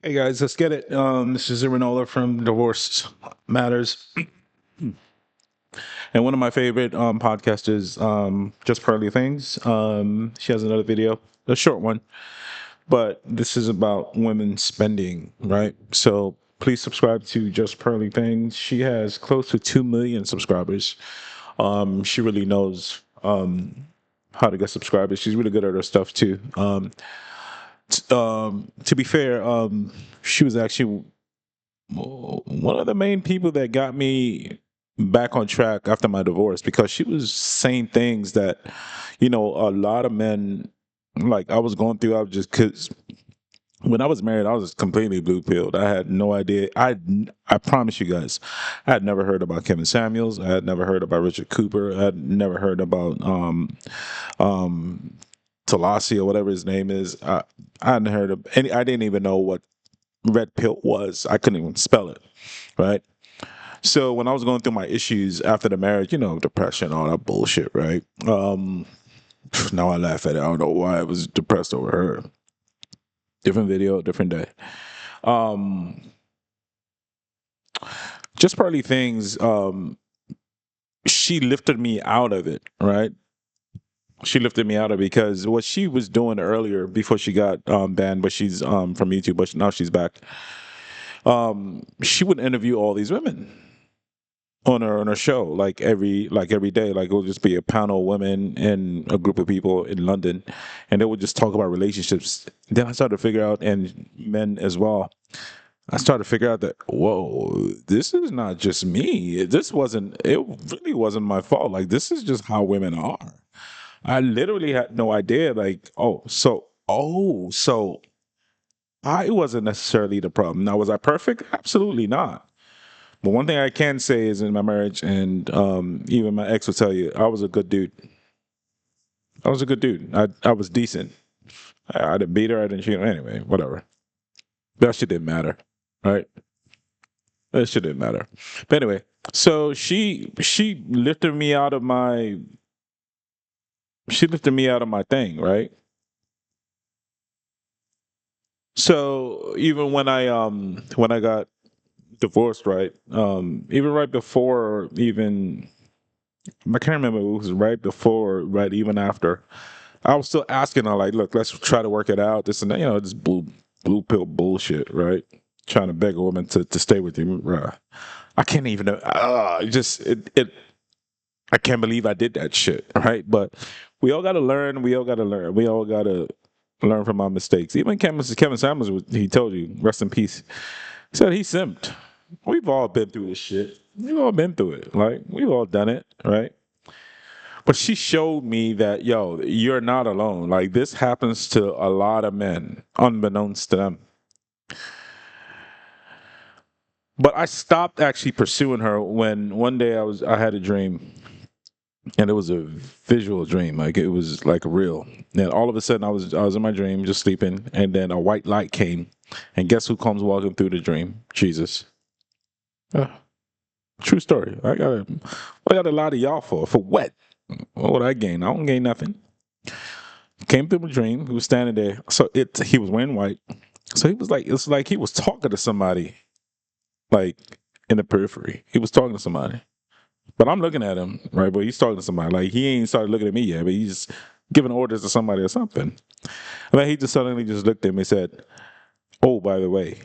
Hey guys, let's get it. This is Irinola from Divorce Matters, and one of my favorite podcasts is Just Pearly Things. She has another video, a short one, but this is about women spending, right? So please subscribe to Just Pearly Things. She has close to 2 million subscribers. She really knows how to get subscribers. She's really good at her stuff too. To be fair, she was actually one of the main people that got me back on track after my divorce because she was saying things that, a lot of men, like I was going through. I was just because when I was married, I was completely blue pilled. I had no idea. I promise you guys, I had never heard about Kevin Samuels. I had never heard about Richard Cooper. I had never heard about um Talasi or whatever his name is. I hadn't heard of any. I didn't even know what red pill was. I couldn't even spell it, right? So when I was going through my issues after the marriage, depression, all that bullshit, right? Now I laugh at it. I don't know why I was depressed over her. Different video, different day. Um, just partly things. She lifted me out of it, right? She lifted me out of it because what she was doing earlier before she got banned, but she's from YouTube, but now she's back. She would interview all these women on her show like every day. Like it'll just be a panel of women and a group of people in London, and they would just talk about relationships. Then I started to figure out, and men as well. I started to figure out that whoa, this is not just me. This wasn't. It really wasn't my fault. Like this is just how women are. I literally had no idea. Like so I wasn't necessarily the problem. Now was I perfect? Absolutely not. But one thing I can say is in my marriage, and even my ex will tell you, I was a good dude. I was a good dude. I was decent. I didn't beat her. I didn't cheat her. Anyway, whatever. That shit didn't matter, right? That shit didn't matter. But anyway, so she lifted me out of my thing, right? So even when I got divorced, right? Even right before, even I can't remember if it was right before, or right even after. I was still asking her, like, look, let's try to work it out. This and that, this blue pill bullshit, right? Trying to beg a woman to stay with you. I can't even I can't believe I did that shit, right? But we all gotta learn, we all gotta learn. We all gotta learn from our mistakes. Even Kevin Samuels, he told you, rest in peace. He said he simped. We've all been through this shit. We've all been through it. Like, we've all done it, right? But she showed me that, yo, you're not alone. Like, this happens to a lot of men, unbeknownst to them. But I stopped actually pursuing her when one day I had a dream, and it was a visual dream. Like it was like real. And all of a sudden I was in my dream just sleeping, and then a white light came. And guess who comes walking through the dream? Jesus. Uh, True story. I got a lot of y'all for what? What would I gain? I don't gain nothing. Came through my dream. He was standing there. So he was wearing white. So he was like, it's like he was talking to somebody, like in the periphery. He was talking to somebody. But I'm looking at him, right? But he's talking to somebody. Like he ain't started looking at me yet, but he's giving orders to somebody or something. And then he just suddenly just looked at me and said, oh, by the way,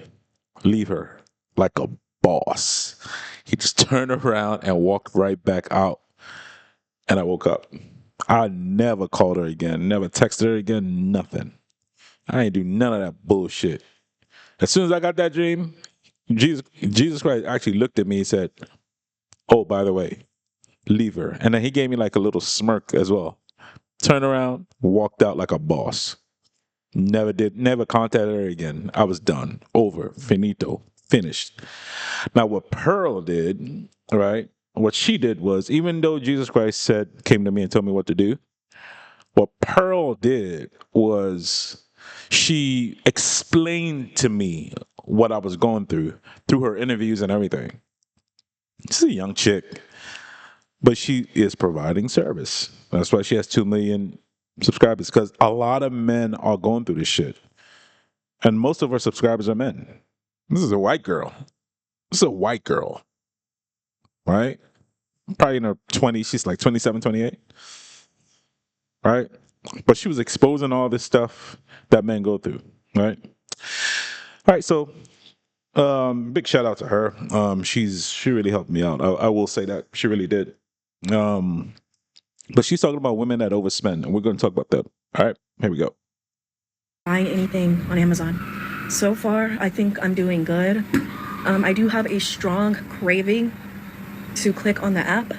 leave her like a boss. He just turned around and walked right back out. And I woke up. I never called her again, never texted her again, nothing. I ain't do none of that bullshit. As soon as I got that dream, Jesus Christ actually looked at me and said, oh, by the way, leave her. And then he gave me like a little smirk as well. Turned around, walked out like a boss. Never contacted her again. I was done. Over. Finito. Finished. Now, what Pearl did, right? What she did was, even though Jesus Christ came to me and told me what to do, what Pearl did was she explained to me what I was going through her interviews and everything. She's a young chick, but she is providing service. That's why she has 2 million subscribers, because a lot of men are going through this shit. and most of our subscribers are men. This is a white girl. This is a white girl, right? Probably in her 20s. She's like 27, 28, right? But she was exposing all this stuff that men go through, right? All right, so big shout out to her. She really helped me out. I will say that she really did. But she's talking about women that overspend, and we're going to talk about that. All right, here we go. Buying anything on Amazon. So far, I think I'm doing good. I do have a strong craving to click on the app,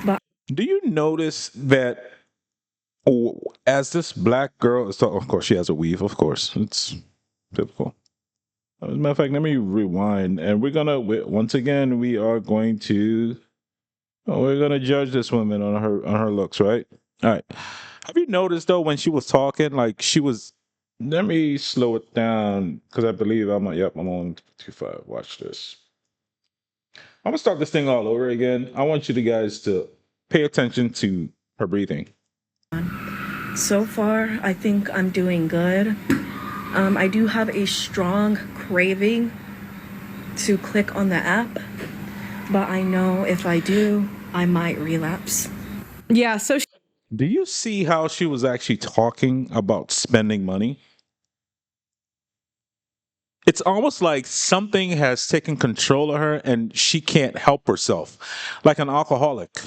but Do you notice that as this black girl, so of course she has a weave, of course, it's typical. As a matter of fact, let me rewind, and once again we're going to judge this woman on her looks, right? All right. Have you noticed though when she was talking, like she was? Let me slow it down because I believe I'm on 2.5. Watch this. I'm gonna start this thing all over again. I want you guys to pay attention to her breathing. so far, I think I'm doing good. I do have a strong craving to click on the app, but I know if I do, I might relapse. Yeah, so Do you see how she was actually talking about spending money? It's almost like something has taken control of her and she can't help herself, like an alcoholic.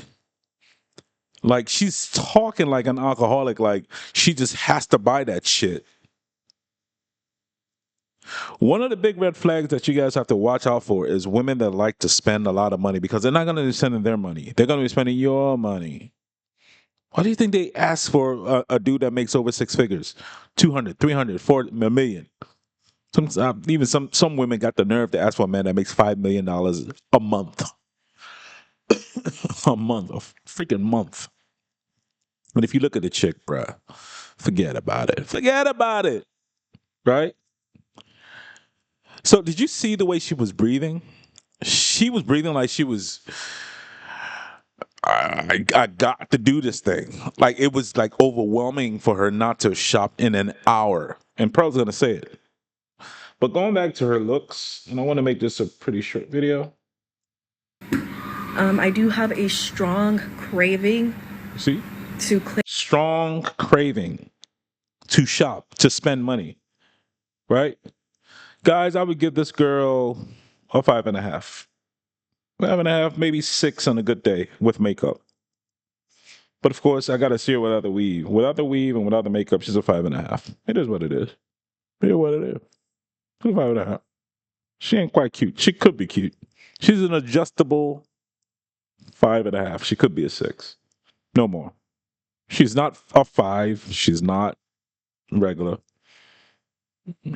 Like she's talking like an alcoholic, like she just has to buy that shit. One of the big red flags that you guys have to watch out for is women that like to spend a lot of money because they're not going to be spending their money. They're going to be spending your money. Why do you think they ask for a dude that makes over six figures? 200, 300, 400, a million. Even some women got the nerve to ask for a man that makes $5 million a month. A month, a freaking month. But if you look at the chick, bruh, forget about it. Forget about it. Right? So did you see the way she was breathing? She was breathing like she was I got to do this thing. Like it was like overwhelming for her not to shop in an hour. And Pearl's gonna say it. But going back to her looks, and I want to make this a pretty short video. I do have a strong craving See? to click. Strong craving to shop, to spend money. Right? Guys, I would give this girl a 5.5. 5.5, maybe 6 on a good day with makeup. But of course, I gotta see her without the weave. Without the weave and without the makeup, she's a 5.5. It is what it is. It is what it is. She's a 5.5. She ain't quite cute. She could be cute. She's an adjustable 5.5. She could be a 6. No more. She's not a 5. She's not regular.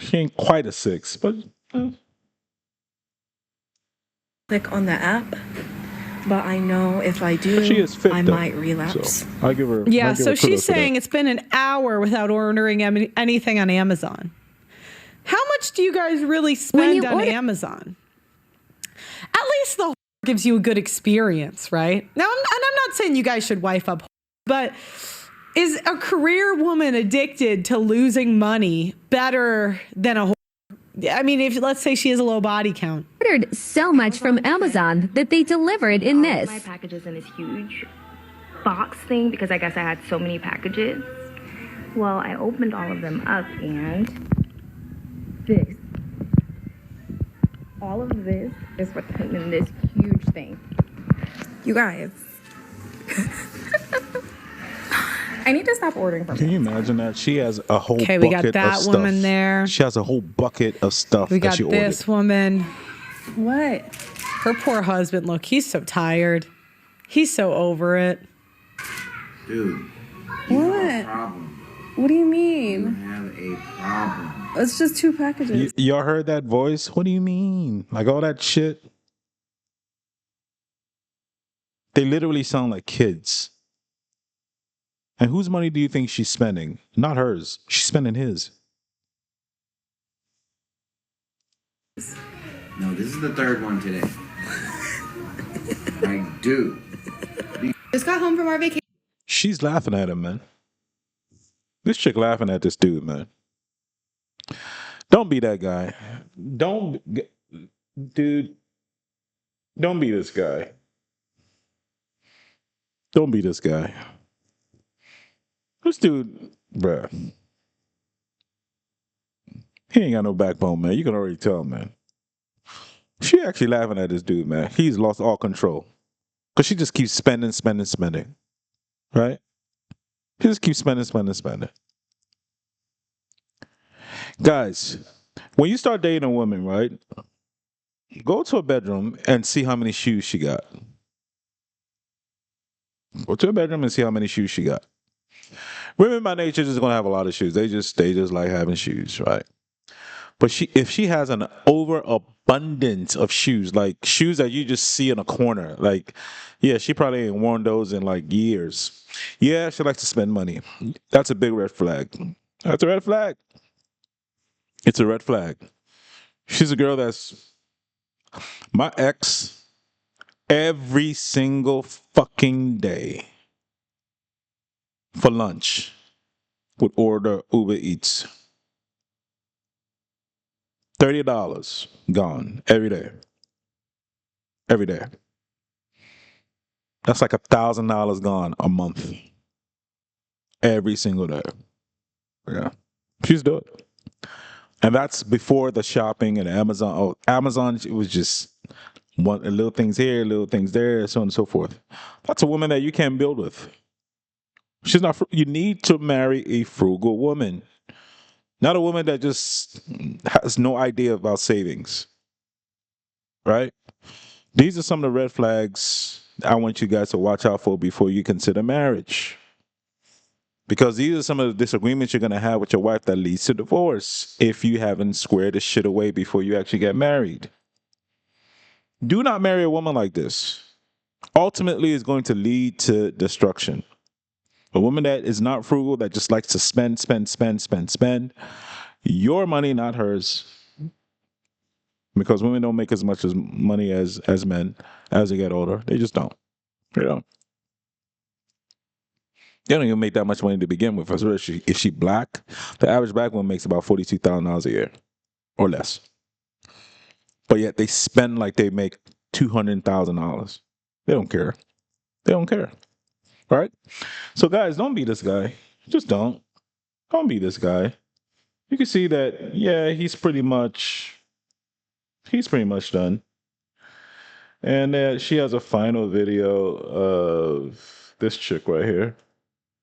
She ain't quite a 6, but Click on the app, but I know if I do, she is fit, I though. might relapse. So I give her. yeah, I give so her kudos she's for that. saying it's been an hour without ordering anything on Amazon. How much do you guys really spend on Amazon? At least the gives you a good experience, right? Now, and I'm not saying you guys should wife up, but is a career woman addicted to losing money better than a? I mean, if let's say she has a low body count. Ordered so much from Amazon that they delivered in this. My packages in this huge box thing because I guess I had so many packages. Well, I opened all of them up and this. All of this is what came in this huge thing. You guys. I need to stop ordering from Can you imagine that? She has a whole Okay, bucket we got of that stuff. woman there. She has a whole bucket of stuff We that got she ordered. this woman. What? Her poor husband. Look, he's so tired. He's so over it. Dude, What? have a problem. What do you You mean? have a problem. It's just 2 packages. Y'all heard that voice? What do you mean? Like all that shit? They literally sound like kids. And whose money do you think she's spending? Not hers. She's spending his. No, this is the third one today. Like, dude. Just got home from our vacation. She's laughing at him, man. This chick laughing at this dude, man. Don't be that guy. Don't, dude. Don't be this guy. Don't be this guy. This dude, bruh. He ain't got no backbone, man. You can already tell, man. She actually laughing at this dude, man. He's lost all control. Because she just keeps spending, spending, spending. Right? She just keeps spending, spending, spending. Guys, when you start dating a woman, right? Go to her bedroom and see how many shoes she got. Go to her bedroom and see how many shoes she got. Women by nature just gonna have a lot of shoes. They just like having shoes, right? But if she has an overabundance of shoes, like shoes that you just see in a corner, like, yeah, she probably ain't worn those in like years. Yeah, she likes to spend money. That's a big red flag. That's a red flag. It's a red flag. She's a girl that's my ex every single fucking day for lunch would order Uber Eats. $30 gone every day. Every day. That's like $1,000 gone a month. Every single day. Yeah. She's doing it. And that's before the shopping and Amazon. Oh, Amazon, it was just one little things here, little things there, so on and so forth. That's a woman that you can't build with. She's not. You need to marry a frugal woman, not a woman that just has no idea about savings. Right? These are some of the red flags I want you guys to watch out for before you consider marriage. Because these are some of the disagreements you're going to have with your wife that leads to divorce if you haven't squared this shit away before you actually get married. Do not marry a woman like this. Ultimately, it's going to lead to destruction. A woman that is not frugal, that just likes to spend, spend, spend, spend, spend. Your money, not hers. Because women don't make as much as money as men as they get older. They just don't. They don't. They don't even make that much money to begin with. Especially if she black, the average black woman makes about $42,000 a year or less. But yet they spend like they make $200,000. They don't care. They don't care. Right? So guys, don't be this guy. Just don't. Don't be this guy. You can see that, yeah, he's pretty much done. And she has a final video of this chick right here.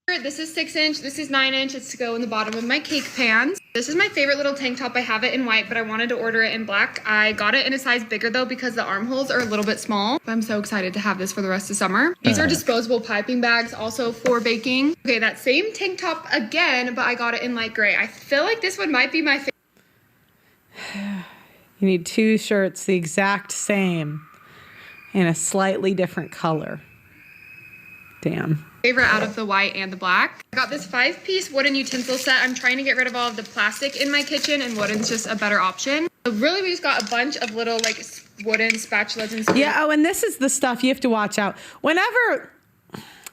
This is 6-inch, this is 9-inch. It's to go in the bottom of my cake pans. This is my favorite little tank top. I have it in white, but I wanted to order it in black. I got it in a size bigger though because the armholes are a little bit small. I'm so excited to have this for the rest of summer. These are disposable piping bags, also for baking. Okay, that same tank top again, but I got it in light gray. I feel like this one might be my favorite. You need two shirts the exact same in a slightly different color. Damn. Favorite out of the white and the black. I got this 5-piece wooden utensil set. I'm trying to get rid of all of the plastic in my kitchen, and wooden's just a better option. So really, we just got a bunch of little like wooden spatulas and stuff. Yeah, oh, and this is the stuff you have to watch out. Whenever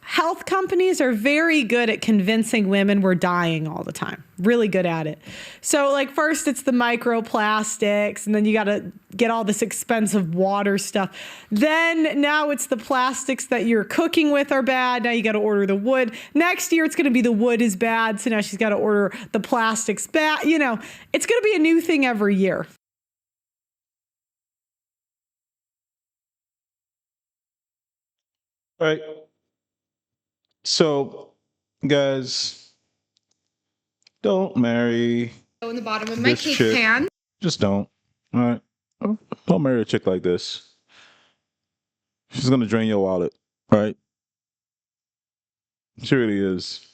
health companies are very good at convincing women we're dying all the time. Really good at it. So like first it's the microplastics, and then you got to get all this expensive water stuff. Then now it's the plastics that you're cooking with are bad. Now you got to order the wood. Next year it's going to be the wood is bad. So now she's got to order the plastics bad. You know, it's going to be a new thing every year. All right. So, guys, don't marry Go in the bottom of my this cake chick. pan. Just don't. All right. Don't marry a chick like this. She's gonna drain your wallet, right? She really is.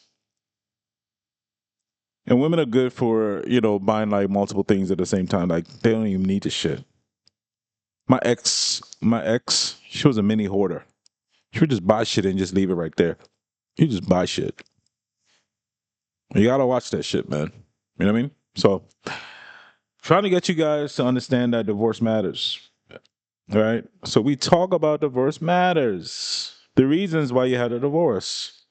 And women are good for, buying like multiple things at the same time. Like they don't even need the shit. My ex, she was a mini hoarder. She would just buy shit and just leave it right there. You just buy shit. You gotta watch that shit, man. You know what I mean? So, trying to get you guys to understand that divorce matters. All right? So, we talk about divorce matters. The reasons why you had a divorce.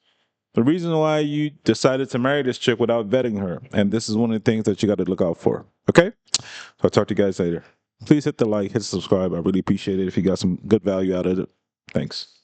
The reason why you decided to marry this chick without vetting her. And this is one of the things that you got to look out for. Okay? So I'll talk to you guys later. Please hit the like, hit subscribe. I really appreciate it if you got some good value out of it. Thanks.